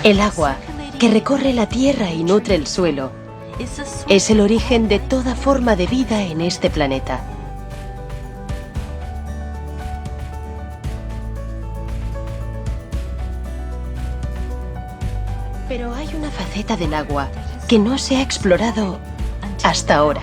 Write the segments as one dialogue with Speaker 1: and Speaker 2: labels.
Speaker 1: El agua, que recorre la tierra y nutre el suelo, es el origen de toda forma de vida en este planeta. Pero hay una faceta del agua que no se ha explorado hasta ahora.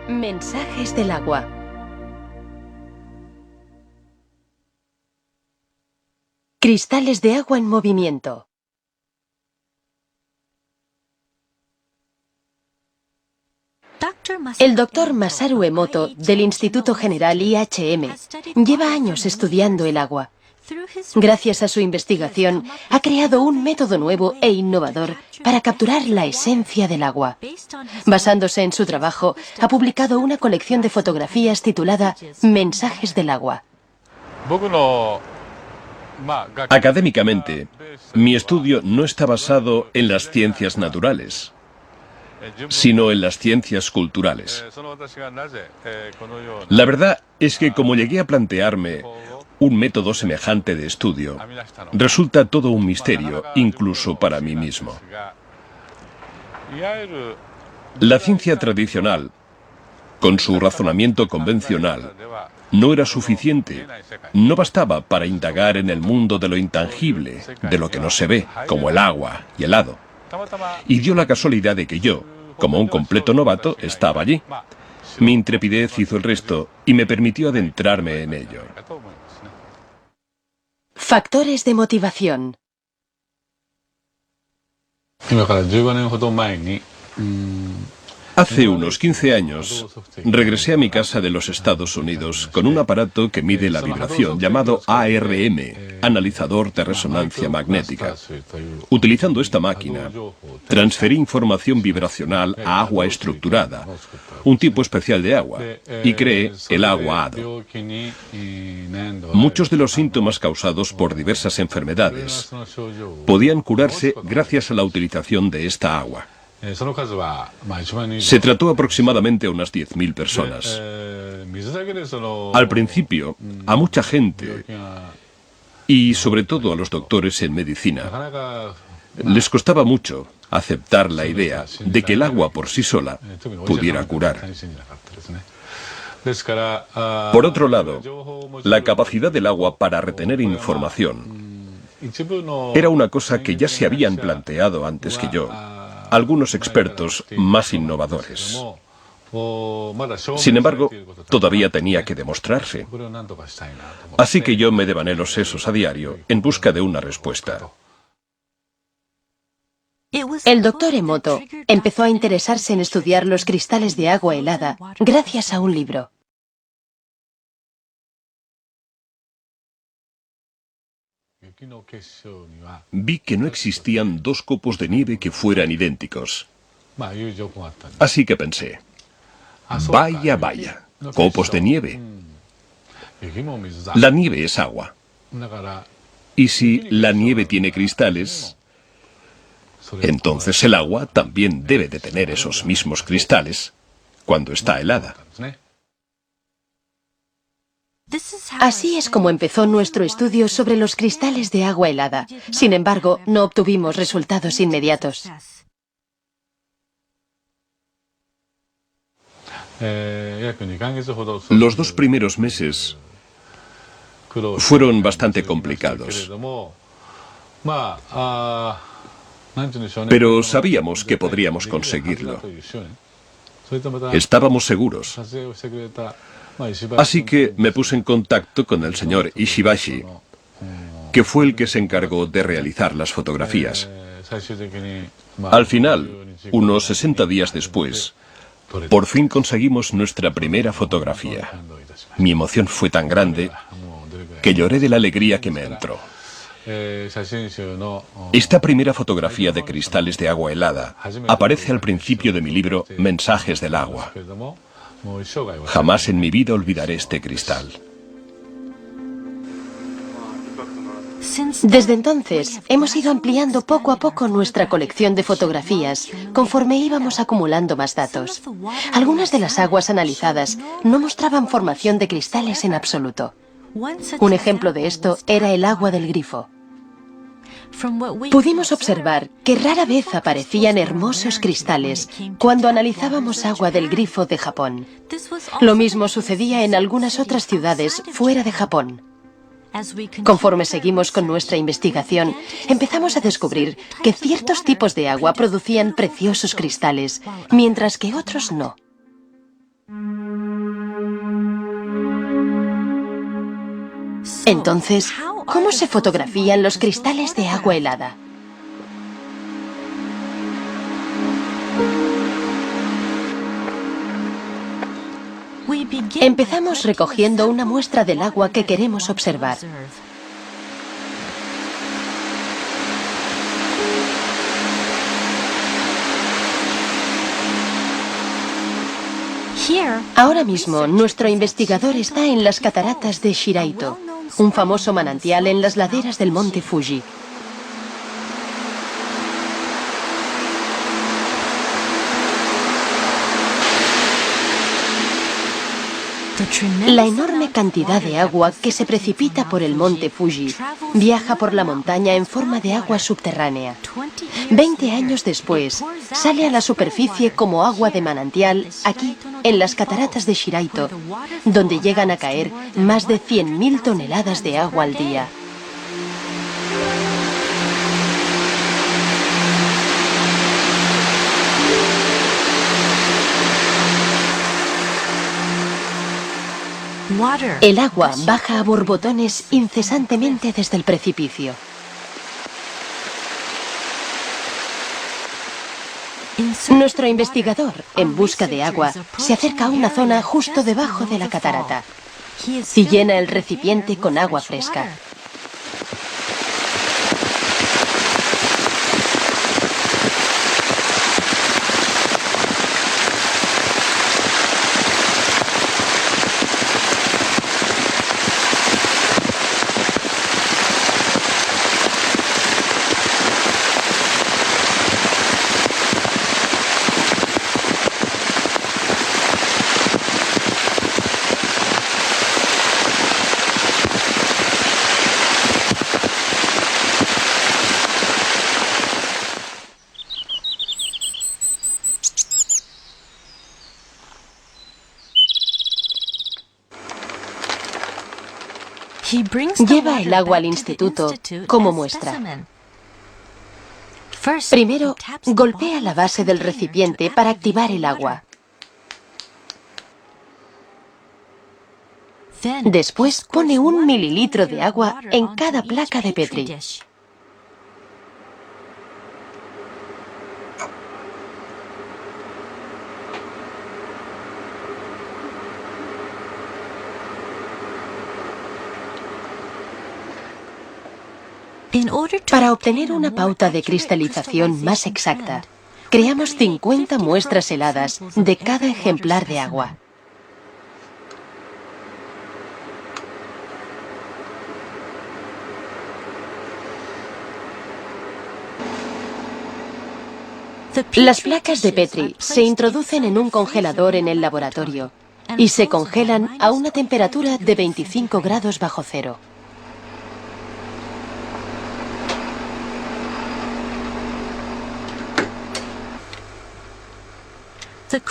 Speaker 1: Mensajes del agua. Cristales de agua en movimiento. El doctor Masaru Emoto, del Instituto General IHM, lleva años estudiando el agua. Gracias a su investigación, ha creado un método nuevo e innovador para capturar la esencia del agua. Basándose en su trabajo, ha publicado una colección de fotografías titulada Mensajes del agua.
Speaker 2: Académicamente, mi estudio no está basado en las ciencias naturales, sino en las ciencias culturales. La verdad es que como llegué a plantearme un método semejante de estudio, resulta todo un misterio, incluso para mí mismo. La ciencia tradicional, con su razonamiento convencional, no era suficiente, no bastaba para indagar en el mundo de lo intangible, de lo que no se ve, como el agua y el hado. Y dio la casualidad de que yo, como un completo novato, estaba allí. Mi intrepidez hizo el resto y me permitió adentrarme en ello.
Speaker 1: Factores de motivación.
Speaker 2: Hace unos 15 años, regresé a mi casa de los Estados Unidos con un aparato que mide la vibración llamado ARM, analizador de resonancia magnética. Utilizando esta máquina, transferí información vibracional a agua estructurada, un tipo especial de agua, y creé el agua hado. Muchos de los síntomas causados por diversas enfermedades podían curarse gracias a la utilización de esta agua. Se trató aproximadamente a unas 10.000 personas. Al principio, a mucha gente, y sobre todo a los doctores en medicina, les costaba mucho aceptar la idea de que el agua por sí sola pudiera curar. Por otro lado, la capacidad del agua para retener información era una cosa que ya se habían planteado antes que yo algunos expertos más innovadores. Sin embargo, todavía tenía que demostrarse. Así que yo me devané los sesos a diario en busca de una respuesta.
Speaker 1: El doctor Emoto empezó a interesarse en estudiar los cristales de agua helada gracias a un libro.
Speaker 2: Vi que no existían dos copos de nieve que fueran idénticos. Así que pensé, vaya, vaya, copos de nieve. La nieve es agua. Y si la nieve tiene cristales, entonces el agua también debe de tener esos mismos cristales cuando está helada.
Speaker 1: Así es como empezó nuestro estudio sobre los cristales de agua helada. Sin embargo, no obtuvimos resultados inmediatos.
Speaker 2: Los 2 primeros meses fueron bastante complicados. Pero sabíamos que podríamos conseguirlo. Estábamos seguros. Así que me puse en contacto con el señor Ishibashi, que fue el que se encargó de realizar las fotografías. Al final, unos 60 días después, por fin conseguimos nuestra primera fotografía. Mi emoción fue tan grande que lloré de la alegría que me entró. Esta primera fotografía de cristales de agua helada aparece al principio de mi libro Mensajes del agua. Jamás en mi vida olvidaré este cristal.
Speaker 1: Desde entonces, hemos ido ampliando poco a poco nuestra colección de fotografías, conforme íbamos acumulando más datos. Algunas de las aguas analizadas no mostraban formación de cristales en absoluto. Un ejemplo de esto era el agua del grifo. Pudimos observar que rara vez aparecían hermosos cristales cuando analizábamos agua del grifo de Japón. Lo mismo sucedía en algunas otras ciudades fuera de Japón. Conforme seguimos con nuestra investigación, empezamos a descubrir que ciertos tipos de agua producían preciosos cristales, mientras que otros no. Entonces, ¿cómo se fotografían los cristales de agua helada? Empezamos recogiendo una muestra del agua que queremos observar. Ahora mismo, nuestro investigador está en las cataratas de Shiraito, un famoso manantial en las laderas del monte Fuji. La enorme cantidad de agua que se precipita por el monte Fuji viaja por la montaña en forma de agua subterránea. 20 años después, sale a la superficie como agua de manantial aquí, en las cataratas de Shiraito, donde llegan a caer más de 100.000 toneladas de agua al día. El agua baja a borbotones incesantemente desde el precipicio. Nuestro investigador, en busca de agua, se acerca a una zona justo debajo de la catarata y llena el recipiente con agua fresca. Lleva el agua al instituto como muestra. Primero, golpea la base del recipiente para activar el agua. Después pone 1 mililitro de agua en cada placa de Petri. Para obtener una pauta de cristalización más exacta, creamos 50 muestras heladas de cada ejemplar de agua. Las placas de Petri se introducen en un congelador en el laboratorio y se congelan a una temperatura de 25 grados bajo cero.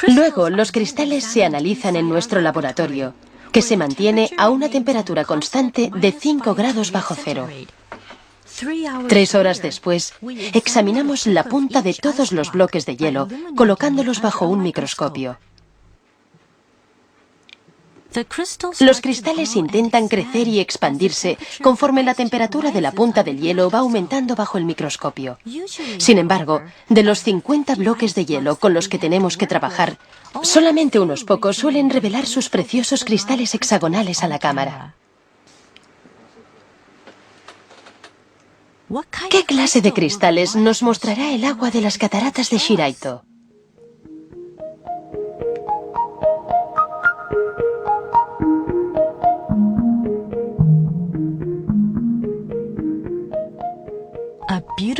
Speaker 1: Luego, los cristales se analizan en nuestro laboratorio, que se mantiene a una temperatura constante de 5 grados bajo cero. 3 horas después, examinamos la punta de todos los bloques de hielo, colocándolos bajo un microscopio. Los cristales intentan crecer y expandirse conforme la temperatura de la punta del hielo va aumentando bajo el microscopio. Sin embargo, de los 50 bloques de hielo con los que tenemos que trabajar, solamente unos pocos suelen revelar sus preciosos cristales hexagonales a la cámara. ¿Qué clase de cristales nos mostrará el agua de las cataratas de Shiraito?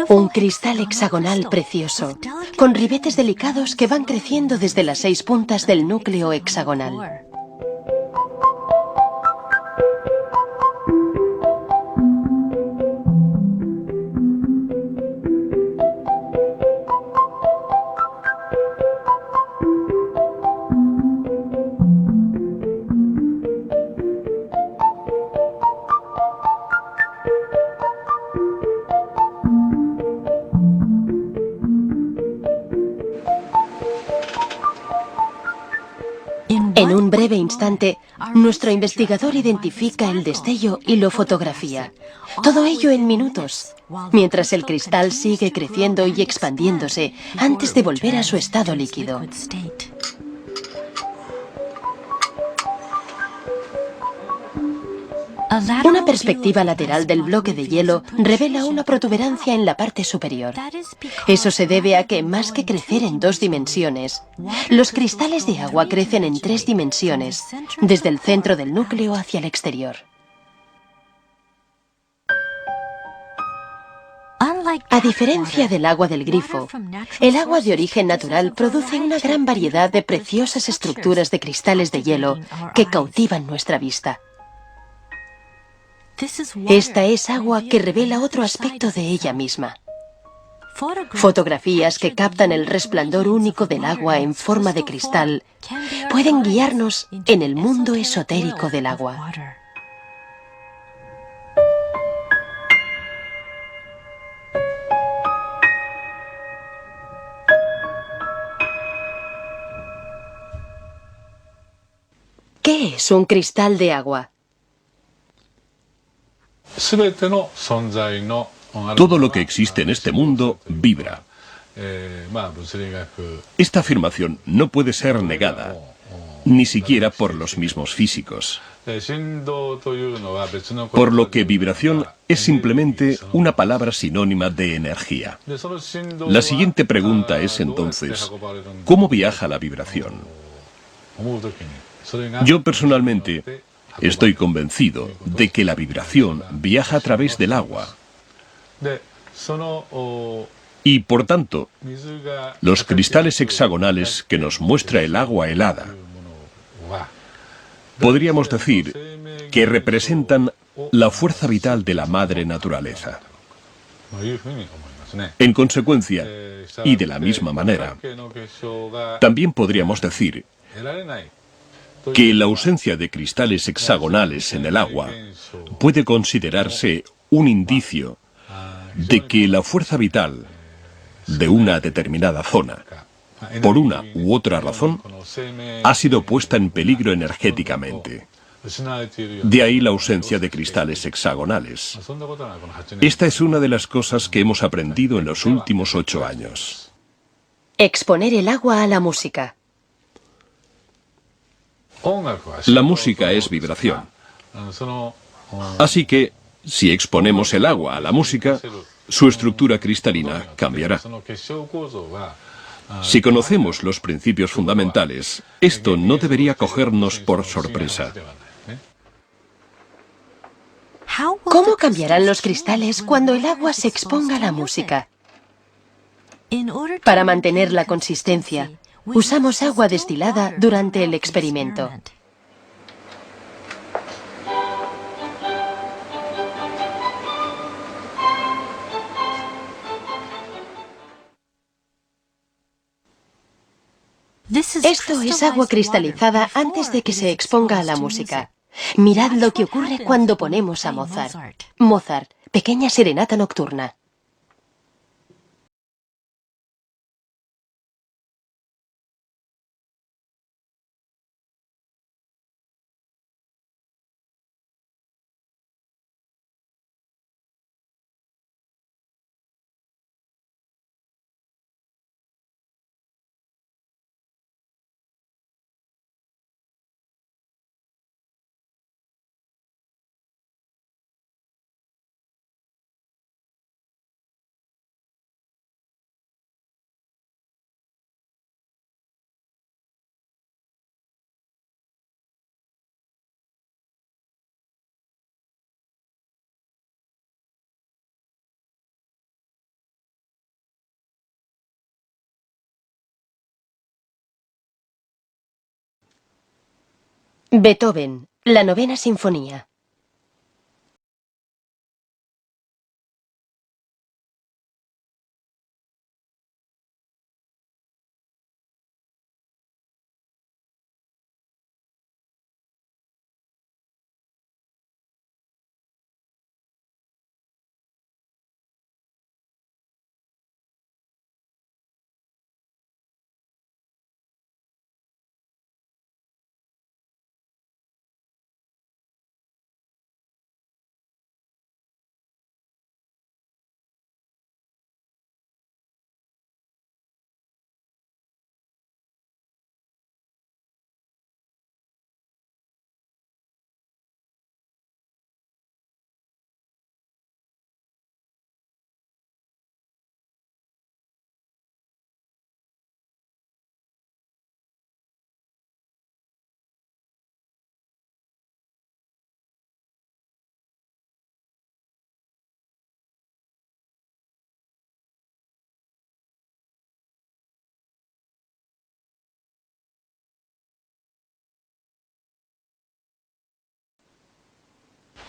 Speaker 1: Un cristal hexagonal precioso, con ribetes delicados que van creciendo desde las 6 puntas del núcleo hexagonal. En un breve instante, nuestro investigador identifica el destello y lo fotografía. Todo ello en minutos, mientras el cristal sigue creciendo y expandiéndose antes de volver a su estado líquido. Una perspectiva lateral del bloque de hielo revela una protuberancia en la parte superior. Eso se debe a que, más que crecer en 2 dimensiones, los cristales de agua crecen en 3 dimensiones, desde el centro del núcleo hacia el exterior. A diferencia del agua del grifo, el agua de origen natural produce una gran variedad de preciosas estructuras de cristales de hielo que cautivan nuestra vista. Esta es agua que revela otro aspecto de ella misma. Fotografías que captan el resplandor único del agua en forma de cristal pueden guiarnos en el mundo esotérico del agua. ¿Qué es un cristal de agua?
Speaker 2: Todo lo que existe en este mundo vibra. Esta afirmación no puede ser negada, ni siquiera por los mismos físicos. Por lo que vibración es simplemente una palabra sinónima de energía. La siguiente pregunta es entonces, ¿cómo viaja la vibración? Yo personalmente estoy convencido de que la vibración viaja a través del agua. Y por tanto, los cristales hexagonales que nos muestra el agua helada, podríamos decir que representan la fuerza vital de la madre naturaleza. En consecuencia, y de la misma manera, también podríamos decir que la ausencia de cristales hexagonales en el agua puede considerarse un indicio de que la fuerza vital de una determinada zona, por una u otra razón, ha sido puesta en peligro energéticamente. De ahí la ausencia de cristales hexagonales. Esta es una de las cosas que hemos aprendido en los últimos 8 años.
Speaker 1: Exponer el agua a la música.
Speaker 2: La música es vibración. Así que, si exponemos el agua a la música, su estructura cristalina cambiará. Si conocemos los principios fundamentales, esto no debería cogernos por sorpresa.
Speaker 1: ¿Cómo cambiarán los cristales cuando el agua se exponga a la música? Para mantener la consistencia, usamos agua destilada durante el experimento. Esto es agua cristalizada antes de que se exponga a la música. Mirad lo que ocurre cuando ponemos a Mozart. Mozart, Pequeña Serenata Nocturna. Beethoven, la Novena Sinfonía.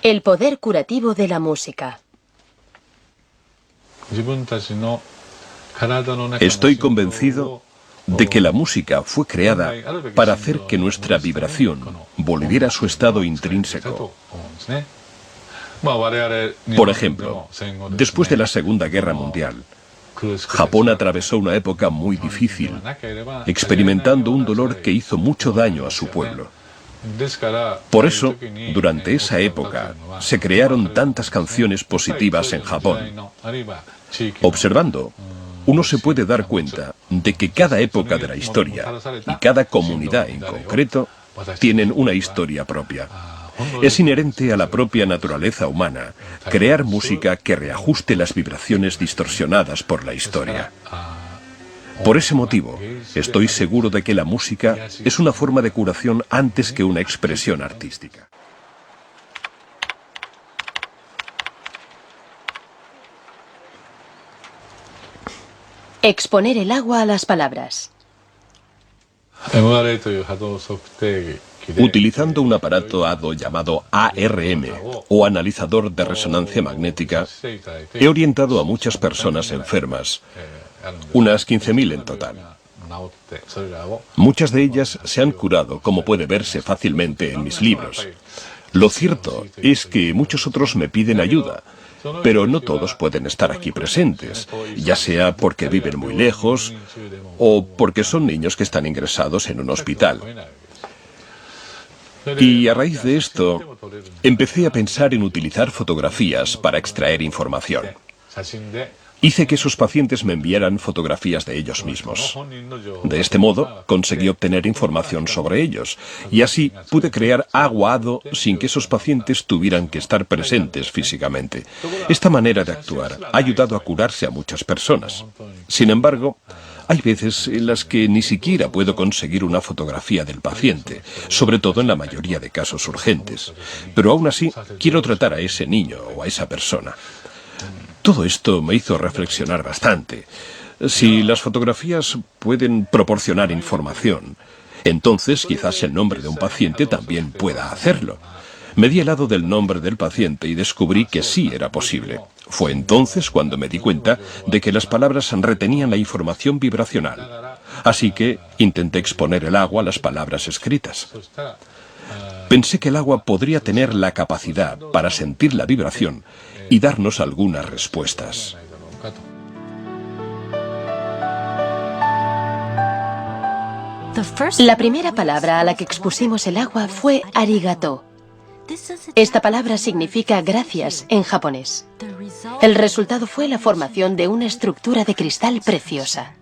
Speaker 1: El poder curativo de la música.
Speaker 2: Estoy convencido de que la música fue creada para hacer que nuestra vibración volviera a su estado intrínseco. Por ejemplo, después de la Segunda Guerra Mundial, Japón atravesó una época muy difícil, experimentando un dolor que hizo mucho daño a su pueblo. Por eso, durante esa época, se crearon tantas canciones positivas en Japón. Observando, uno se puede dar cuenta de que cada época de la historia y cada comunidad en concreto tienen una historia propia. Es inherente a la propia naturaleza humana crear música que reajuste las vibraciones distorsionadas por la historia. Por ese motivo, estoy seguro de que la música es una forma de curación antes que una expresión artística.
Speaker 1: Exponer el agua a las palabras.
Speaker 2: Utilizando un aparato Hado llamado ARM, o analizador de resonancia magnética, he orientado a muchas personas enfermas, unas 15.000 en total. Muchas de ellas se han curado, como puede verse fácilmente en mis libros. Lo cierto es que muchos otros me piden ayuda, pero no todos pueden estar aquí presentes, ya sea porque viven muy lejos o porque son niños que están ingresados en un hospital. Y a raíz de esto, empecé a pensar en utilizar fotografías para extraer información. Hice que esos pacientes me enviaran fotografías de ellos mismos. De este modo, conseguí obtener información sobre ellos, y así pude crear agua Hado sin que esos pacientes tuvieran que estar presentes físicamente. Esta manera de actuar ha ayudado a curarse a muchas personas. Sin embargo, hay veces en las que ni siquiera puedo conseguir una fotografía del paciente, sobre todo en la mayoría de casos urgentes. Pero aún así, quiero tratar a ese niño o a esa persona. Todo esto me hizo reflexionar bastante. Si las fotografías pueden proporcionar información, entonces quizás el nombre de un paciente también pueda hacerlo. Me di el lado del nombre del paciente y descubrí que sí era posible. Fue entonces cuando me di cuenta de que las palabras retenían la información vibracional. Así que intenté exponer el agua a las palabras escritas. Pensé que el agua podría tener la capacidad para sentir la vibración y darnos algunas respuestas.
Speaker 1: La primera palabra a la que expusimos el agua fue arigato. Esta palabra significa gracias en japonés. El resultado fue la formación de una estructura de cristal preciosa.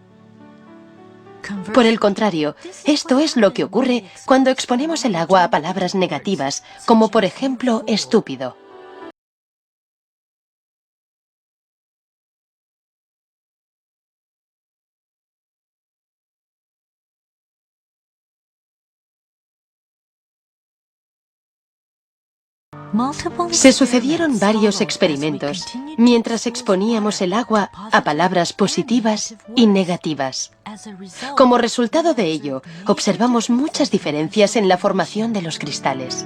Speaker 1: Por el contrario, esto es lo que ocurre cuando exponemos el agua a palabras negativas, como por ejemplo estúpido. Se sucedieron varios experimentos mientras exponíamos el agua a palabras positivas y negativas. Como resultado de ello, observamos muchas diferencias en la formación de los cristales.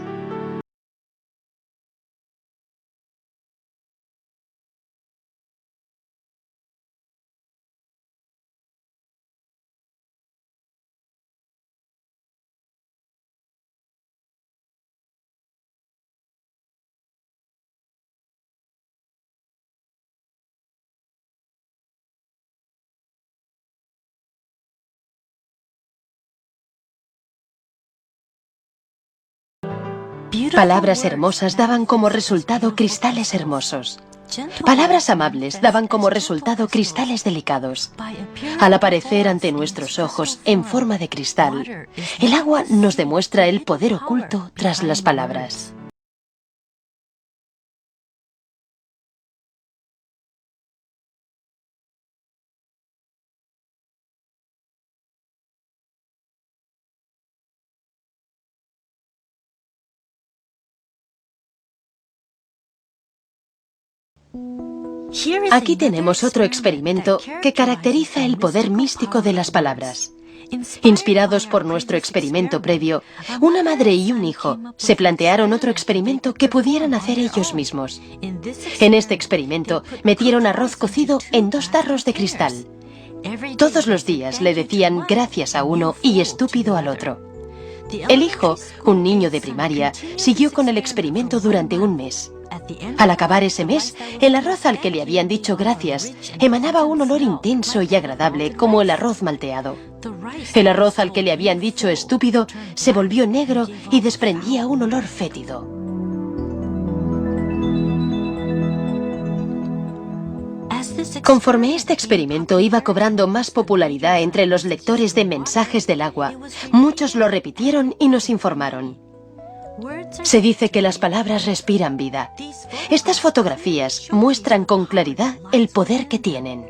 Speaker 1: Palabras hermosas daban como resultado cristales hermosos. Palabras amables daban como resultado cristales delicados. Al aparecer ante nuestros ojos en forma de cristal, el agua nos demuestra el poder oculto tras las palabras. Aquí tenemos otro experimento que caracteriza el poder místico de las palabras. Inspirados por nuestro experimento previo, una madre y un hijo se plantearon otro experimento que pudieran hacer ellos mismos. En este experimento metieron arroz cocido en 2 tarros de cristal. Todos los días le decían gracias a uno y estúpido al otro. El hijo, un niño de primaria, siguió con el experimento durante un mes. Al acabar ese mes, el arroz al que le habían dicho gracias emanaba un olor intenso y agradable como el arroz malteado. El arroz al que le habían dicho estúpido se volvió negro y desprendía un olor fétido. Conforme este experimento iba cobrando más popularidad entre los lectores de Mensajes del Agua, muchos lo repitieron y nos informaron. Se dice que las palabras respiran vida. Estas fotografías muestran con claridad el poder que tienen.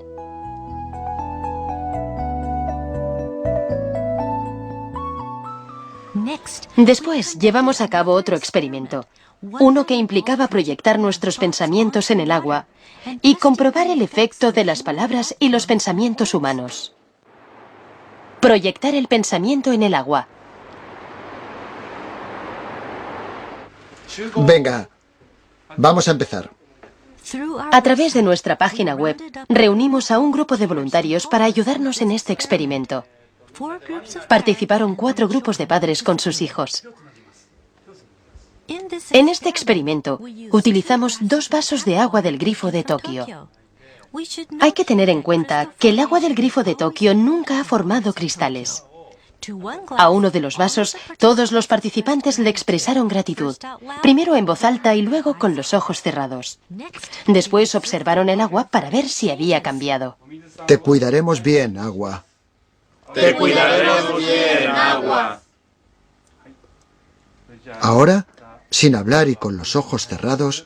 Speaker 1: Después llevamos a cabo otro experimento, uno que implicaba proyectar nuestros pensamientos en el agua y comprobar el efecto de las palabras y los pensamientos humanos. Proyectar el pensamiento en el agua.
Speaker 3: Venga, vamos a empezar.
Speaker 1: A través de nuestra página web, reunimos a un grupo de voluntarios para ayudarnos en este experimento. Participaron 4 grupos de padres con sus hijos. En este experimento, utilizamos 2 vasos de agua del grifo de Tokio. Hay que tener en cuenta que el agua del grifo de Tokio nunca ha formado cristales. A uno de los vasos, todos los participantes le expresaron gratitud, primero en voz alta y luego con los ojos cerrados. Después observaron el agua para ver si había cambiado.
Speaker 3: Te cuidaremos bien, agua.
Speaker 4: Te cuidaremos bien, agua.
Speaker 3: Ahora, sin hablar y con los ojos cerrados,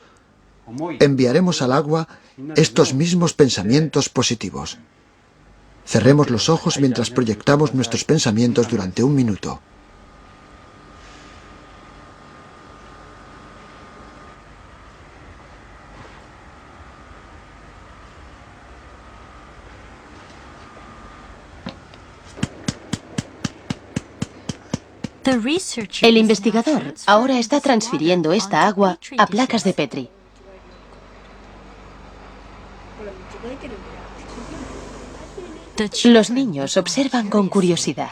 Speaker 3: enviaremos al agua estos mismos pensamientos positivos. Cerremos los ojos mientras proyectamos nuestros pensamientos durante 1 minuto.
Speaker 1: El investigador ahora está transfiriendo esta agua a placas de Petri. Los niños observan con curiosidad.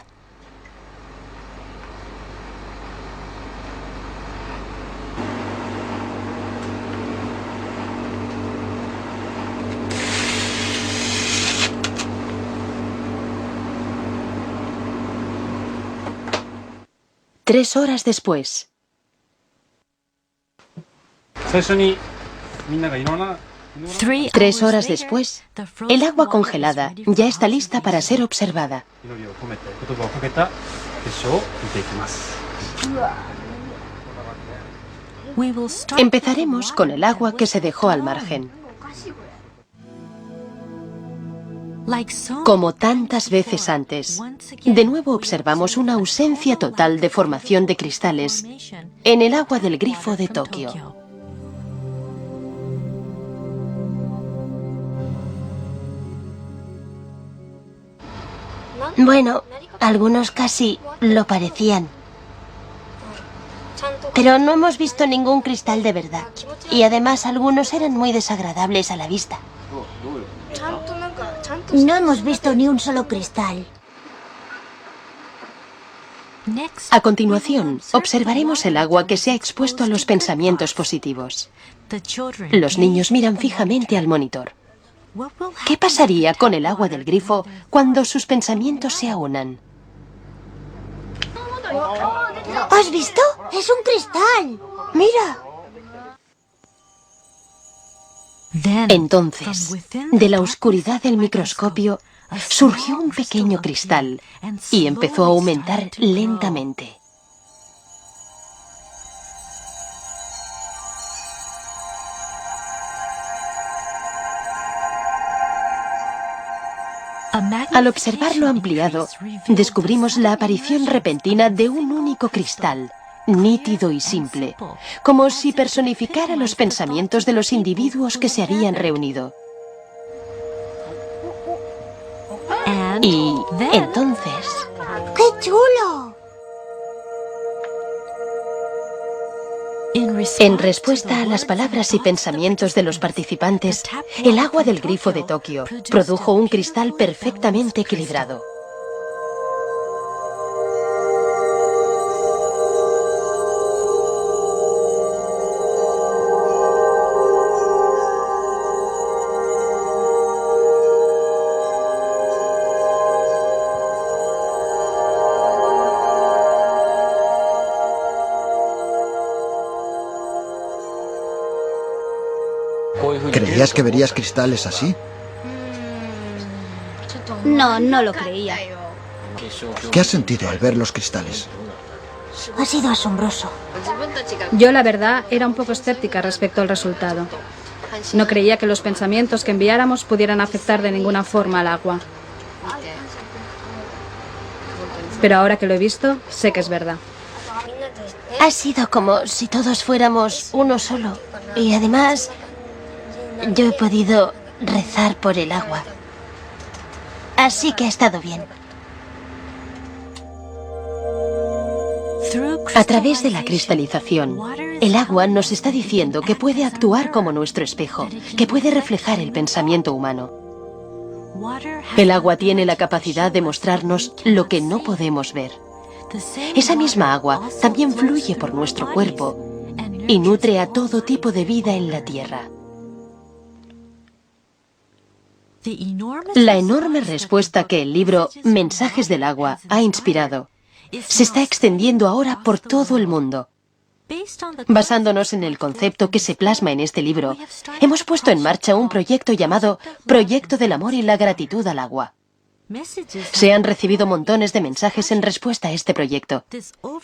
Speaker 1: Tres horas después. 3 horas después, el agua congelada ya está lista para ser observada. Empezaremos con el agua que se dejó al margen. Como tantas veces antes, de nuevo observamos una ausencia total de formación de cristales en el agua del grifo de Tokio. Bueno, algunos casi lo parecían. Pero no hemos visto ningún cristal de verdad. Y además algunos eran muy desagradables a la vista.
Speaker 5: No hemos visto ni un solo cristal.
Speaker 1: A continuación, observaremos el agua que se ha expuesto a los pensamientos positivos. Los niños miran fijamente al monitor. ¿Qué pasaría con el agua del grifo cuando sus pensamientos se aunan?
Speaker 5: ¿Has visto? ¡Es un cristal! ¡Mira!
Speaker 1: Entonces, de la oscuridad del microscopio, surgió un pequeño cristal y empezó a aumentar lentamente. Al observarlo ampliado, descubrimos la aparición repentina de un único cristal, nítido y simple, como si personificara los pensamientos de los individuos que se habían reunido. Y entonces...
Speaker 5: ¡Qué chulo!
Speaker 1: En respuesta a las palabras y pensamientos de los participantes, el agua del grifo de Tokio produjo un cristal perfectamente equilibrado.
Speaker 3: ¿Creías que verías cristales así?
Speaker 5: No, no lo creía.
Speaker 3: ¿Qué has sentido al ver los cristales?
Speaker 5: Ha sido asombroso.
Speaker 6: Yo, la verdad, era un poco escéptica respecto al resultado. No creía que los pensamientos que enviáramos pudieran afectar de ninguna forma al agua. Pero ahora que lo he visto, sé que es verdad.
Speaker 1: Ha sido como si todos fuéramos uno solo. Y además, yo he podido rezar por el agua. Así que ha estado bien. A través de la cristalización, el agua nos está diciendo que puede actuar como nuestro espejo, que puede reflejar el pensamiento humano. El agua tiene la capacidad de mostrarnos lo que no podemos ver. Esa misma agua también fluye por nuestro cuerpo y nutre a todo tipo de vida en la Tierra. La enorme respuesta que el libro Mensajes del agua ha inspirado se está extendiendo ahora por todo el mundo. Basándonos en el concepto que se plasma en este libro, hemos puesto en marcha un proyecto llamado Proyecto del Amor y la Gratitud al Agua. Se han recibido montones de mensajes en respuesta a este proyecto.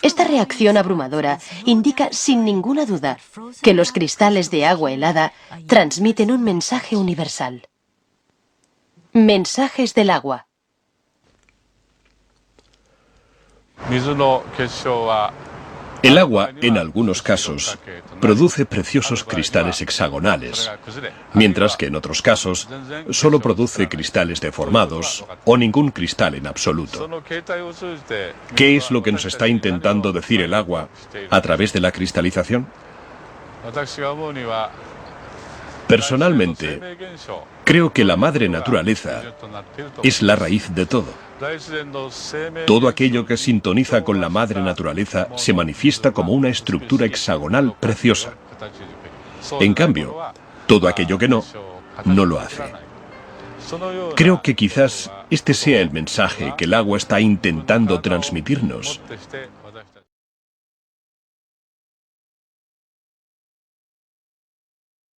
Speaker 1: Esta reacción abrumadora indica sin ninguna duda que los cristales de agua helada transmiten un mensaje universal. Mensajes del agua.
Speaker 2: El agua, en algunos casos, produce preciosos cristales hexagonales, mientras que en otros casos solo produce cristales deformados o ningún cristal en absoluto. ¿Qué es lo que nos está intentando decir el agua a través de la cristalización? Personalmente, creo que la madre naturaleza es la raíz de todo. Todo aquello que sintoniza con la madre naturaleza se manifiesta como una estructura hexagonal preciosa. En cambio, todo aquello que no, no lo hace. Creo que quizás este sea el mensaje que el agua está intentando transmitirnos.